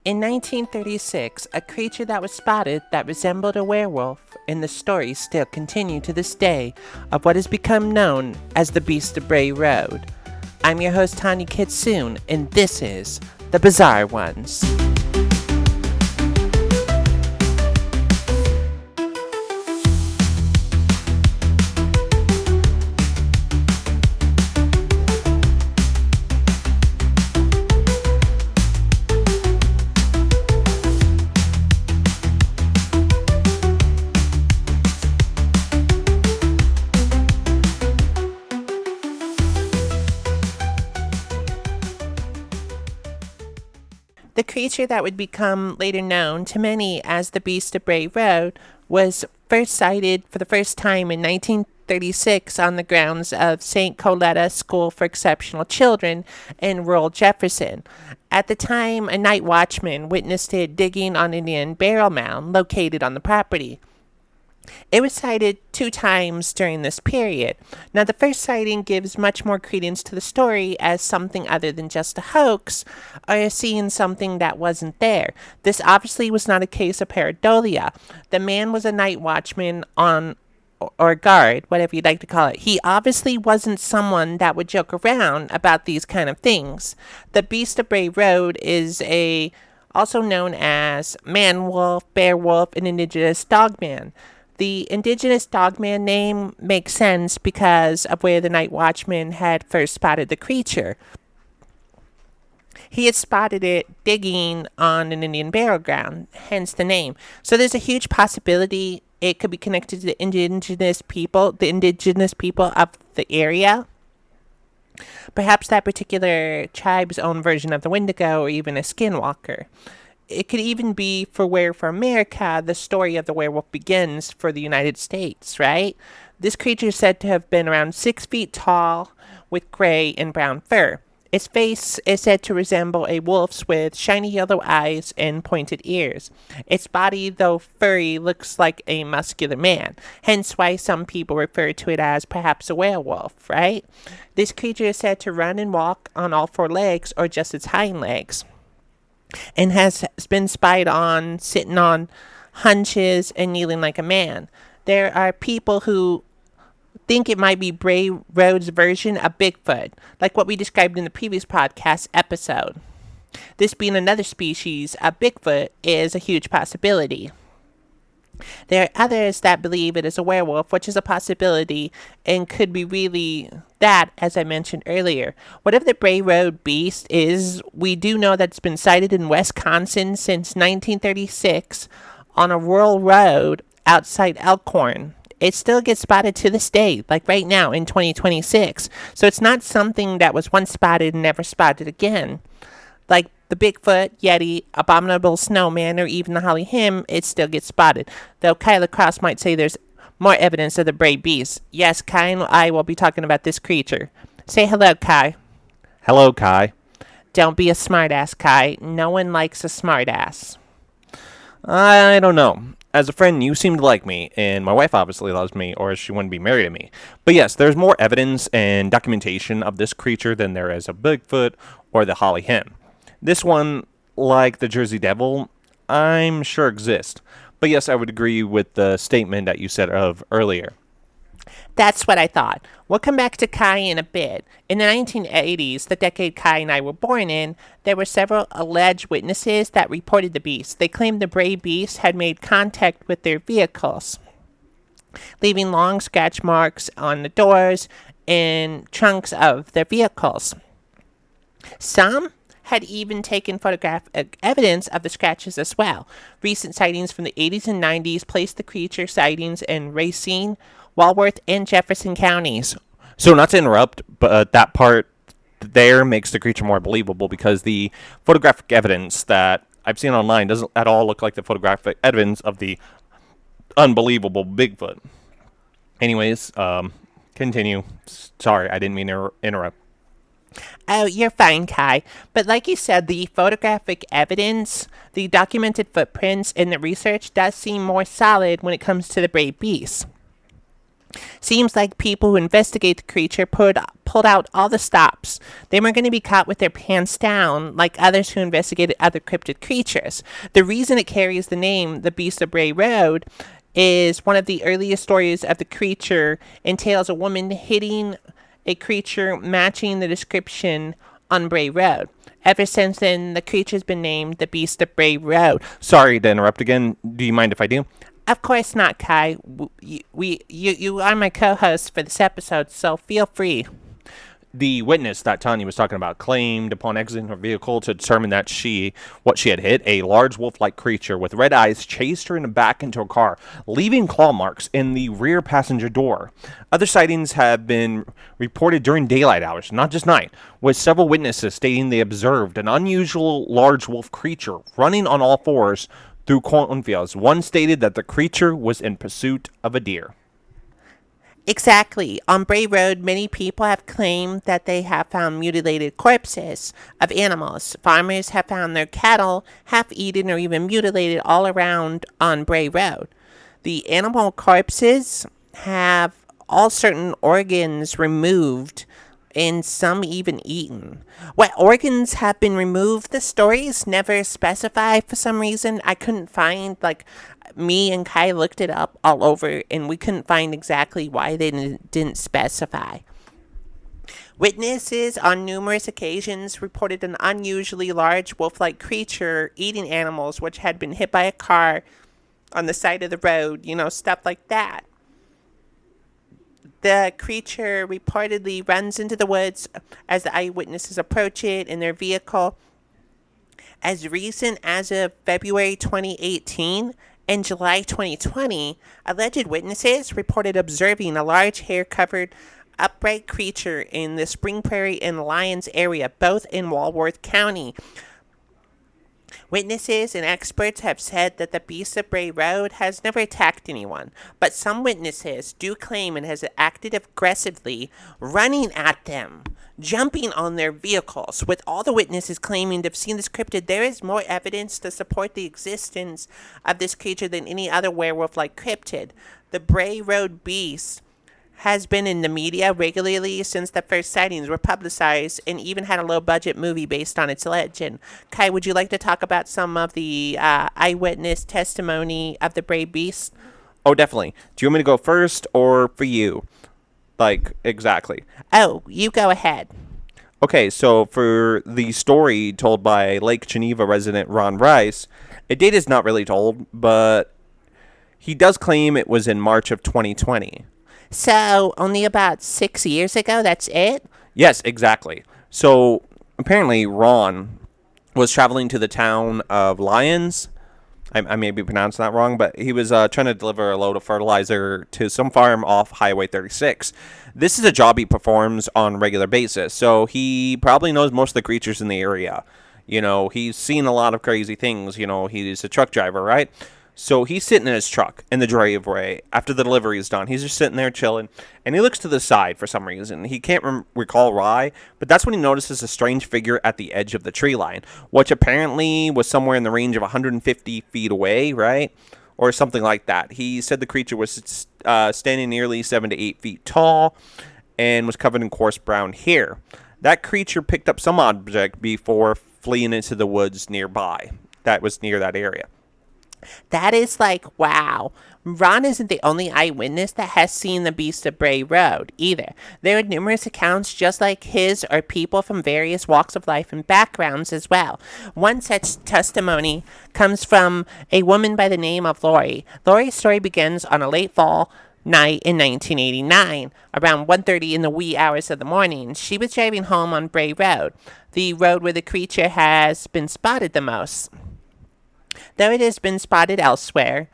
In 1936, a creature that was spotted that resembled a werewolf, and the stories still continue to this day of what has become known as the Beast of Bray Road. I'm your host, Tonya Kitsune, and this is The Bizarre Ones. The creature that would become later known to many as the Beast of Bray Road was first sighted for the first time in 1936 on the grounds of St. Coletta School for Exceptional Children in rural Jefferson. At the time, a night watchman witnessed it digging on an Indian burial mound located on the property. It was sighted 2 times during this period. Now, the first sighting gives much more credence to the story as something other than just a hoax, or seeing something that wasn't there. This obviously was not a case of pareidolia. The man was a night watchman on or guard, whatever you'd like to call it. He obviously wasn't someone that would joke around about these kind of things. The Beast of Bray Road is also known as man wolf, bear wolf, and indigenous dogman. The indigenous dogman name makes sense because of where the night watchman had first spotted the creature. He had spotted it digging on an Indian burial ground, hence the name. So there's a huge possibility it could be connected to the indigenous people of the area. Perhaps that particular tribe's own version of the Wendigo or even a skinwalker. It could even be for America, the story of the werewolf begins for the United States, right? This creature is said to have been around 6 feet tall with gray and brown fur. Its face is said to resemble a wolf's with shiny yellow eyes and pointed ears. Its body, though furry, looks like a muscular man, hence why some people refer to it as perhaps a werewolf, right? This creature is said to run and walk on all 4 legs or just its hind legs, and has been spied on sitting on hunches and kneeling like a man. There are people who think it might be Bray Road's version of Bigfoot, like what we described in the previous podcast episode. This being another species of Bigfoot is a huge possibility. There are others that believe it is a werewolf, which is a possibility and could be really that, as I mentioned earlier. Whatever the Bray Road beast is, we do know that it's been sighted in Wisconsin since 1936 on a rural road outside Elkhorn. It still gets spotted to this day, like right now in 2026. So it's not something that was once spotted and never spotted again. Like the Bigfoot, Yeti, Abominable Snowman, or even the Holly Him, it still gets spotted. Though Lacrosse might say there's more evidence of the Bray Beast. Yes, Kai and I will be talking about this creature. Say hello, Kai. Hello, Kai. Don't be a smartass, Kai. No one likes a smartass. I don't know. As a friend, you seem to like me, and my wife obviously loves me, or she wouldn't be married to me. But yes, there's more evidence and documentation of this creature than there is of Bigfoot or the Holly Him. This one, like the Jersey Devil, I'm sure exists. But yes, I would agree with the statement that you said of earlier. That's what I thought. We'll come back to Kai in a bit. In the 1980s, the decade Kai and I were born in, there were several alleged witnesses that reported the beast. They claimed the Bray Beast had made contact with their vehicles, leaving long scratch marks on the doors and trunks of their vehicles. Some had even taken photographic evidence of the scratches as well. Recent sightings from the 80s and 90s placed the creature sightings in Racine, Walworth, and Jefferson counties. So not to interrupt, but that part there makes the creature more believable because the photographic evidence that I've seen online doesn't at all look like the photographic evidence of the unbelievable Bigfoot. Anyways, continue. Sorry, I didn't mean to interrupt. Oh, you're fine, Kai. But like you said, the photographic evidence, the documented footprints, and the research does seem more solid when it comes to the Bray Beast. Seems like people who investigate the creature pulled out all the stops. They weren't going to be caught with their pants down like others who investigated other cryptid creatures. The reason it carries the name the Beast of Bray Road is one of the earliest stories of the creature entails a woman hitting a creature matching the description on Bray Road. Ever since then, the creature's been named the Beast of Bray Road. Sorry to interrupt again. Do you mind if I do? Of course not, Kai. You are my co-host for this episode, so feel free. The witness that Tonya was talking about claimed upon exiting her vehicle to determine that what she had hit, a large wolf-like creature with red eyes, chased her in the back into a car, leaving claw marks in the rear passenger door. Other sightings have been reported during daylight hours, not just night, with several witnesses stating they observed an unusual large wolf creature running on all fours through cornfields. One stated that the creature was in pursuit of a deer. Exactly. On Bray Road, many people have claimed that they have found mutilated corpses of animals. Farmers have found their cattle half-eaten or even mutilated all around on Bray Road. The animal corpses have all certain organs removed and some even eaten. What organs have been removed, the stories never specify for some reason. I couldn't find, me and Kai looked it up all over and we couldn't find exactly why they didn't specify. Witnesses on numerous occasions reported an unusually large wolf-like creature eating animals which had been hit by a car on the side of the road, stuff like that. The creature reportedly runs into the woods as the eyewitnesses approach it in their vehicle. As recent as of February 2018 and July 2020, alleged witnesses reported observing a large hair-covered upright creature in the Spring Prairie and Lyons area, both in Walworth County. Witnesses and experts have said that the Beast of Bray Road has never attacked anyone, but some witnesses do claim it has acted aggressively, running at them, jumping on their vehicles. With all the witnesses claiming to have seen this cryptid, there is more evidence to support the existence of this creature than any other werewolf-like cryptid. The Bray Road Beast has been in the media regularly since the first sightings were publicized and even had a low-budget movie based on its legend. Kai, would you like to talk about some of the eyewitness testimony of the Bray Beast? Oh, definitely. Do you want me to go first or for you? Exactly. Oh, you go ahead. Okay, so for the story told by Lake Geneva resident Ron Rice, a date is not really told, but he does claim it was in March of 2020. So, only about 6 years ago, that's it? Yes, exactly. So, apparently, Ron was traveling to the town of Lyons. I may be pronouncing that wrong, but he was trying to deliver a load of fertilizer to some farm off Highway 36. This is a job he performs on a regular basis, so he probably knows most of the creatures in the area. He's seen a lot of crazy things. He's a truck driver, right? So he's sitting in his truck in the driveway after the delivery is done. He's just sitting there chilling, and he looks to the side for some reason. He can't recall why, but that's when he notices a strange figure at the edge of the tree line, which apparently was somewhere in the range of 150 feet away, right? Or something like that. He said the creature was standing nearly 7 to 8 feet tall and was covered in coarse brown hair. That creature picked up some object before fleeing into the woods nearby. That was near that area. That is wow. Ron isn't the only eyewitness that has seen the Beast of Bray Road, either. There are numerous accounts just like his or people from various walks of life and backgrounds as well. One such testimony comes from a woman by the name of Lori. Lori's story begins on a late fall night in 1989, around 1:30 in the wee hours of the morning. She was driving home on Bray Road, the road where the creature has been spotted the most. Though it has been spotted elsewhere,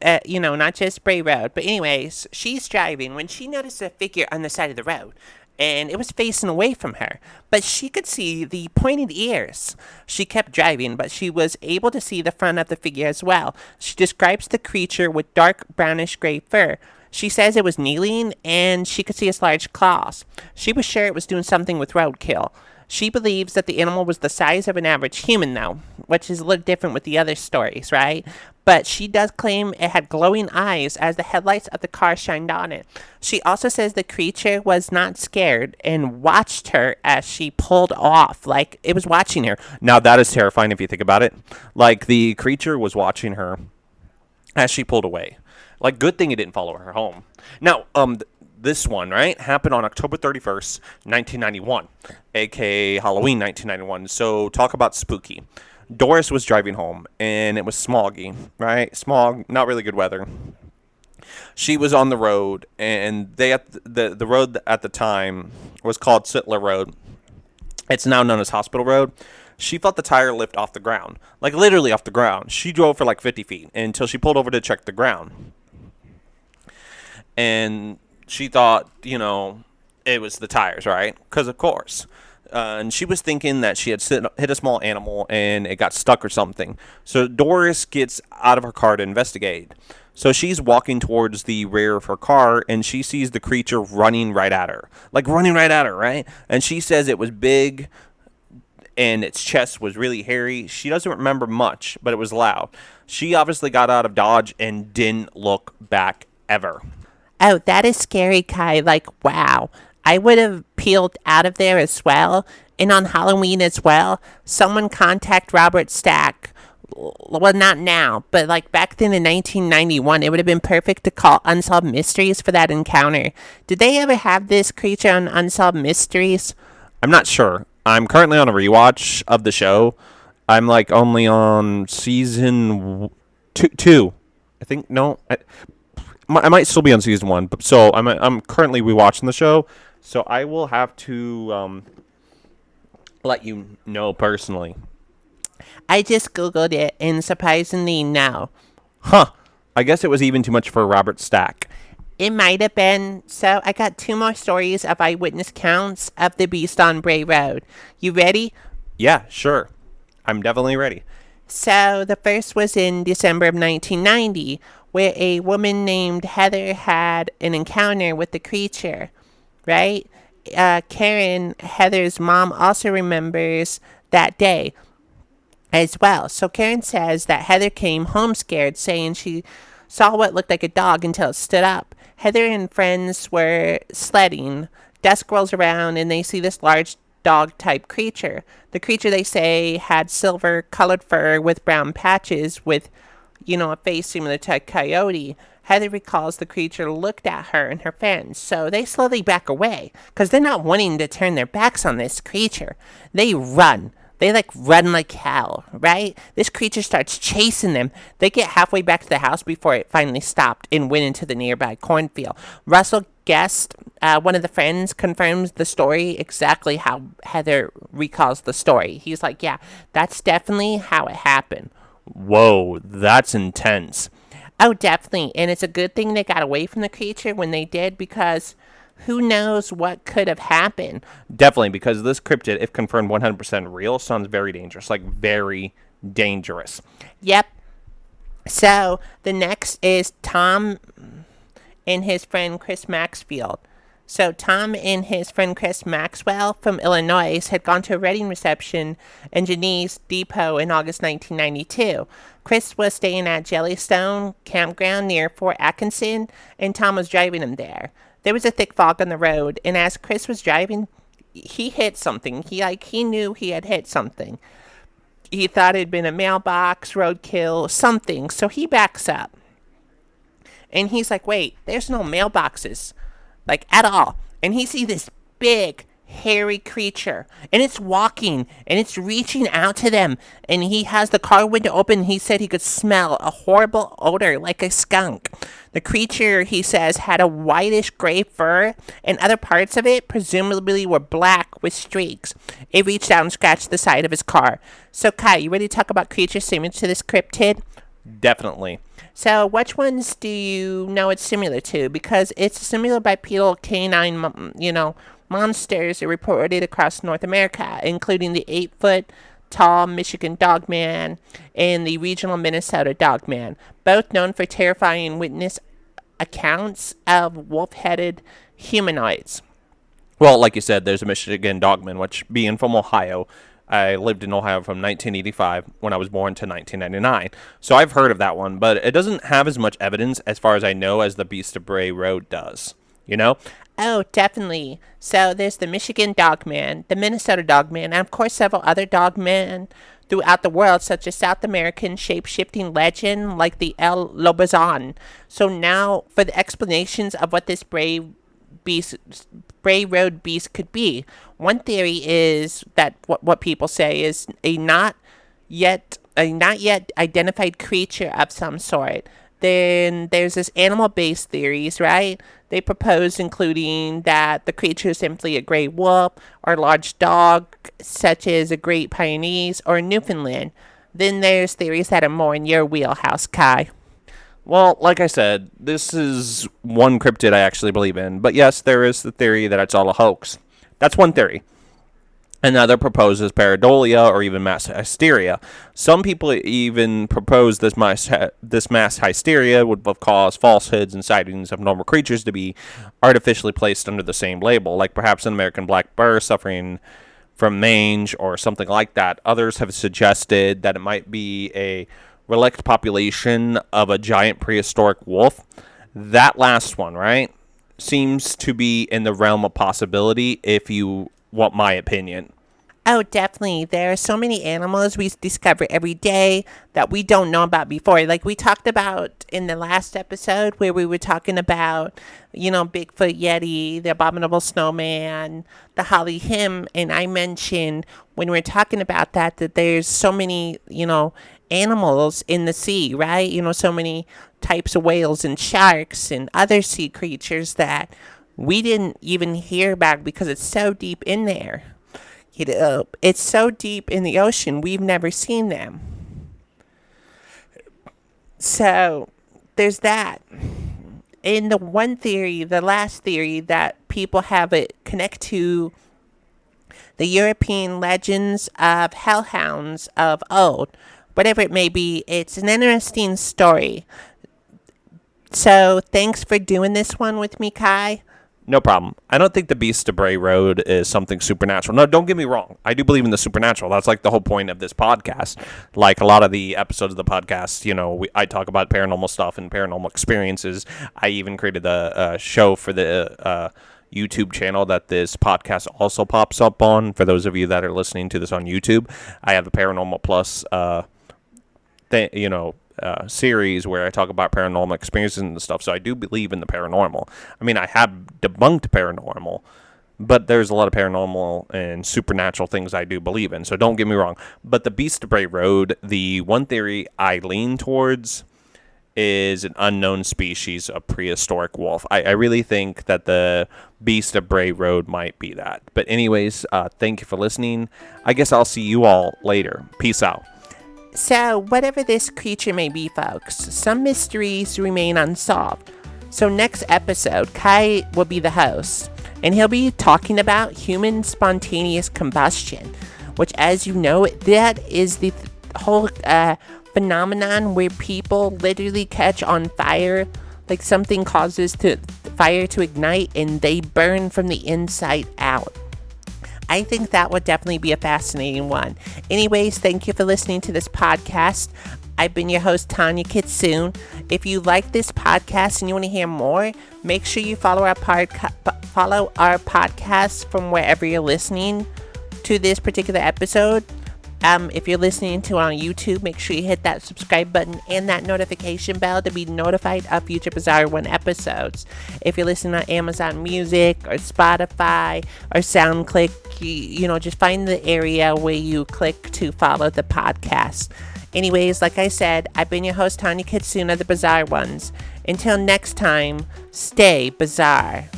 not just Bray Road. But anyways, she's driving when she noticed a figure on the side of the road, and it was facing away from her. But she could see the pointed ears. She kept driving, but she was able to see the front of the figure as well. She describes the creature with dark brownish gray fur. She says it was kneeling, and she could see its large claws. She was sure it was doing something with roadkill. She believes that the animal was the size of an average human, though, which is a little different with the other stories, right? But she does claim it had glowing eyes as the headlights of the car shined on it. She also says the creature was not scared and watched her as she pulled off, like it was watching her. Now that is terrifying if you think about it. Like the creature was watching her as she pulled away. Like, good thing it didn't follow her home. Now, this one, right, happened on October 31st, 1991, aka Halloween 1991. So, talk about spooky. Doris was driving home, and it was smoggy, right? Smog, not really good weather. She was on the road, and they at the road at the time was called Sittler Road. It's now known as Hospital Road. She felt the tire lift off the ground, like literally off the ground. She drove for like 50 feet until she pulled over to check the ground. And she thought, it was the tires, right? Because, of course. And she was thinking that she had hit a small animal and it got stuck or something. So Doris gets out of her car to investigate. So she's walking towards the rear of her car and she sees the creature running right at her. Like running right at her, right? And she says it was big and its chest was really hairy. She doesn't remember much, but it was loud. She obviously got out of Dodge and didn't look back ever. Oh, that is scary, Kai. Like, wow. I would have peeled out of there as well. And on Halloween as well, someone contact Robert Stack. Well, not now, but like back then in 1991, it would have been perfect to call Unsolved Mysteries for that encounter. Did they ever have this creature on Unsolved Mysteries? I'm not sure. I'm currently on a rewatch of the show. I'm like only on season two. I think no. I might still be on season one, but so I'm currently rewatching the show. So I will have to let you know personally. I just Googled it, and surprisingly, no. Huh. I guess it was even too much for Robert Stack. It might have been. So I got two more stories of eyewitness counts of the beast on Bray Road. You ready? Yeah, sure. I'm definitely ready. So the first was in December of 1990, where a woman named Heather had an encounter with the creature, right? Karen, Heather's mom, also remembers that day as well. So Karen says that Heather came home scared, saying she saw what looked like a dog until it stood up. Heather and friends were sledding. Dusk rolls around and they see this large dog-type creature. The creature, they say, had silver-colored fur with brown patches with, a face similar to a coyote. Heather recalls the creature looked at her and her friends, so they slowly back away because they're not wanting to turn their backs on this creature. They run. They run like hell, right? This creature starts chasing them. They get halfway back to the house before it finally stopped and went into the nearby cornfield. Russell Guest, one of the friends, confirms the story exactly how Heather recalls the story. He's like, yeah, that's definitely how it happened. Whoa, that's intense. Oh, definitely. And it's a good thing they got away from the creature when they did because who knows what could have happened. Definitely, because this cryptid, if confirmed 100% real, sounds very dangerous. Like, very dangerous. Yep. So, the next is Tom and his friend Chris Maxfield. So, Tom and his friend Chris Maxwell from Illinois had gone to a wedding reception in Genesee Depot in August 1992. Chris was staying at Jellystone Campground near Fort Atkinson, and Tom was driving him there. There was a thick fog on the road, and as Chris was driving, he hit something. He knew he had hit something. He thought it had been a mailbox, roadkill, something. So he backs up. And he's like, wait, there's no mailboxes. At all. And he sees this big, hairy creature. And it's walking. And it's reaching out to them. And he has the car window open. He said he could smell a horrible odor like a skunk. The creature, he says, had a whitish gray fur. And other parts of it, presumably, were black with streaks. It reached out and scratched the side of his car. So, Kai, you ready to talk about creatures similar to this cryptid? Definitely. So, which ones do you know it's similar to? Because it's similar bipedal canine, monsters are reported across North America, including the 8-foot tall Michigan Dogman and the regional Minnesota Dogman, both known for terrifying witness accounts of wolf-headed humanoids. Well, like you said, there's a Michigan Dogman, which being from Ohio, I lived in Ohio from 1985 when I was born to 1999. So I've heard of that one, but it doesn't have as much evidence, as far as I know, as the Beast of Bray Road does. You know? Oh, definitely. So there's the Michigan Dogman, the Minnesota Dogman, and of course several other dogmen throughout the world, such as South American shape-shifting legend like the El Lobazan. So now for the explanations of what this beast, Bray Road beast could be. One theory is that what people say is a not yet identified creature of some sort. Then there's this animal based theories, right? They propose including that the creature is simply a gray wolf or a large dog, such as a Great Pyrenees or a Newfoundland. Then there's theories that are more in your wheelhouse, Kai. Well, like I said, this is one cryptid I actually believe in. But yes, there is the theory that it's all a hoax. That's one theory. Another proposes pareidolia or even mass hysteria. Some people even propose this mass hysteria would have caused falsehoods and sightings of normal creatures to be artificially placed under the same label, like perhaps an American black bear suffering from mange or something like that. Others have suggested that it might be a relict population of a giant prehistoric wolf. That last one, right, seems to be in the realm of possibility if you want my opinion. Oh, definitely. There are so many animals we discover every day that we don't know about before. Like we talked about in the last episode where we were talking about, Bigfoot, Yeti, the abominable snowman, the holly him. And I mentioned when we were talking about that there's so many, animals in the sea, right? So many types of whales and sharks and other sea creatures that we didn't even hear about because it's so deep in there. It's so deep in the ocean, we've never seen them. So there's that. In the last theory that people have it connect to the European legends of hellhounds of old. Whatever it may be, it's an interesting story. So thanks for doing this one with me, Kai. No problem. I don't think the Beast of Bray Road is something supernatural. No, don't get me wrong. I do believe in the supernatural. That's like the whole point of this podcast. Like a lot of the episodes of the podcast, I talk about paranormal stuff and paranormal experiences. I even created a show for the YouTube channel that this podcast also pops up on. For those of you that are listening to this on YouTube, I have a Paranormal Plus series where I talk about paranormal experiences and stuff. So I do believe in the paranormal. I mean, I have debunked paranormal, but there's a lot of paranormal and supernatural things I do believe in. So don't get me wrong. But the Beast of Bray Road, the one theory I lean towards is an unknown species of prehistoric wolf. I really think that the Beast of Bray Road might be that. But anyways, thank you for listening. I guess I'll see you all later. Peace out. So, whatever this creature may be, folks, some mysteries remain unsolved. So, next episode, Kai will be the host, and he'll be talking about human spontaneous combustion, which, as you know, that is the whole phenomenon where people literally catch on fire, like something causes fire to ignite, and they burn from the inside out. I think that would definitely be a fascinating one. Anyways, thank you for listening to this podcast. I've been your host, Tonya Kitsune. If you like this podcast and you want to hear more, make sure you follow our podcast from wherever you're listening to this particular episode. If you're listening to it on YouTube, make sure you hit that subscribe button and that notification bell to be notified of future Bizarre One episodes. If you're listening on Amazon Music or Spotify or SoundClick, just find the area where you click to follow the podcast. Anyways, like I said, I've been your host, Tonya Kitsune of the Bizarre Ones. Until next time, stay bizarre.